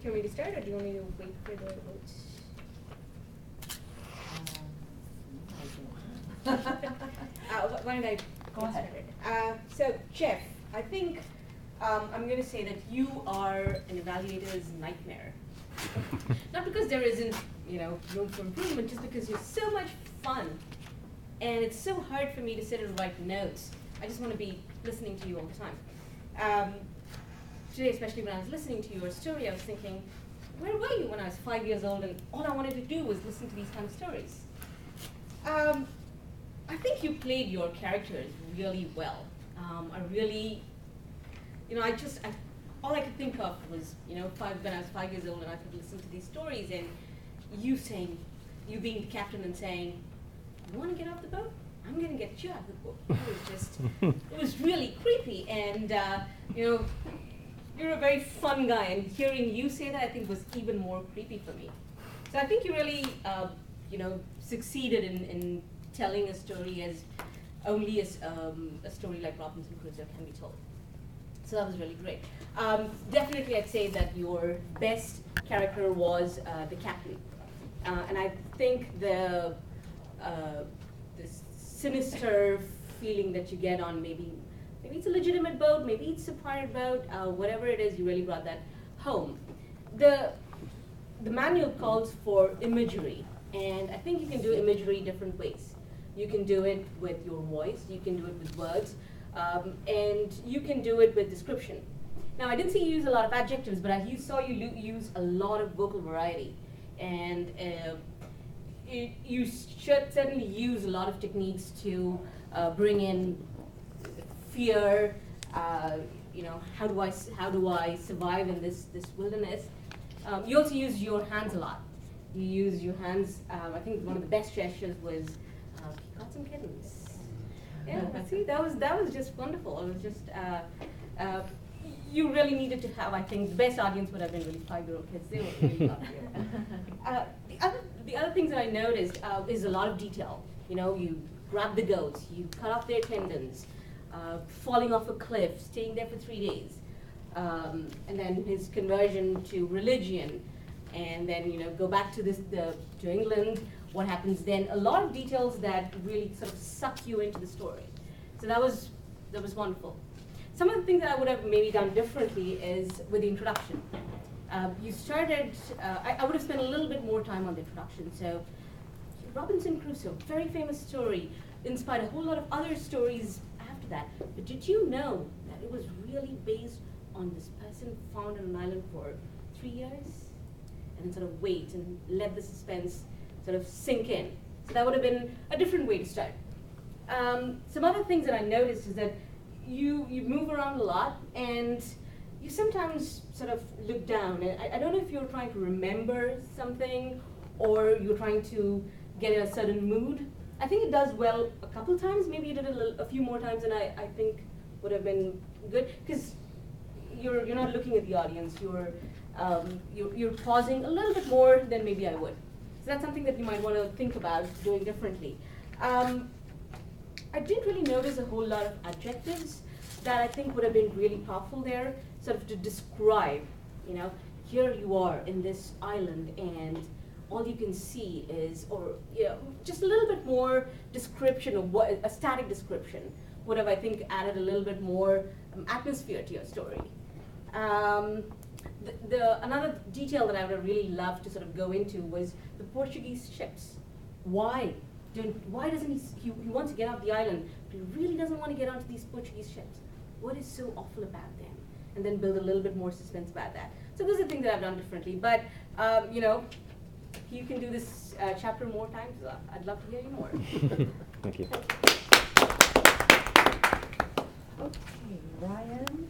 you want me to start, or do you want me to wait for the votes? Why don't I Go ahead. So, Jeff, I think I'm going to say that you are an evaluator's nightmare. Not because there isn't, room for improvement, just because you're so much fun. And it's so hard for me to sit and write notes. I just want to be listening to you all the time. Today, especially when I was listening to your story, I was thinking, where were you when I was 5 years old and all I wanted to do was listen to these kind of stories? I think you played your characters really well. I really, all I could think of was, when I was 5 years old and I could listen to these stories and you being the captain and saying, you want to get off the boat? I'm going to get you out of the boat. It was really creepy. And, you're a very fun guy. And hearing you say that, I think, was even more creepy for me. So I think you really, succeeded in telling a story as only as a story like Robinson Crusoe can be told. So that was really great. Definitely, I'd say that your best character was the captain. And I think the sinister feeling that you get on maybe it's a legitimate boat, maybe it's a pirate boat, whatever it is, you really brought that home. The manual calls for imagery, and I think you can do imagery different ways. You can do it with your voice, you can do it with words, and you can do it with description. Now, I didn't see you use a lot of adjectives, but I saw you use a lot of vocal variety, and you should certainly use a lot of techniques to bring in fear. How do I survive in this wilderness? You also use your hands a lot. You use your hands. I think one of the best gestures was he caught some kittens. Yeah, see, that was just wonderful. It was just. You really needed to have, I think, the best audience would have been really 5-year-old kids. They were really love you. The other things that I noticed is a lot of detail. You grab the goats, you cut off their tendons, falling off a cliff, staying there for 3 days, and then his conversion to religion, and then go back to to England. What happens then? A lot of details that really sort of suck you into the story. So that was wonderful. Some of the things that I would have maybe done differently is with the introduction. You started, I would have spent a little bit more time on the introduction. So Robinson Crusoe, very famous story, inspired a whole lot of other stories after that. But did you know that it was really based on this person found on an island for 3 years? And then sort of wait and let the suspense sort of sink in. So that would have been a different way to start. Some other things that I noticed is that you move around a lot, and you sometimes sort of look down. And I don't know if you're trying to remember something or you're trying to get in a certain mood. I think it does well a couple times. Maybe you did it a few more times, and I think would have been good, because you're not looking at the audience. You're pausing a little bit more than maybe I would. So that's something that you might want to think about doing differently. I didn't really notice a whole lot of adjectives that I think would have been really powerful there, sort of to describe, here you are in this island and all you can see is, or just a little bit more description of what, a static description would have, I think, added a little bit more atmosphere to your story. Another detail that I would have really loved to sort of go into was the Portuguese ships. Why doesn't he wants to get off the island, but he really doesn't want to get onto these Portuguese ships? What is so awful about them? And then build a little bit more suspense about that. So those are things that I've done differently. But, you can do this chapter more times. I'd love to hear you more. Thank you. Okay, Ryan.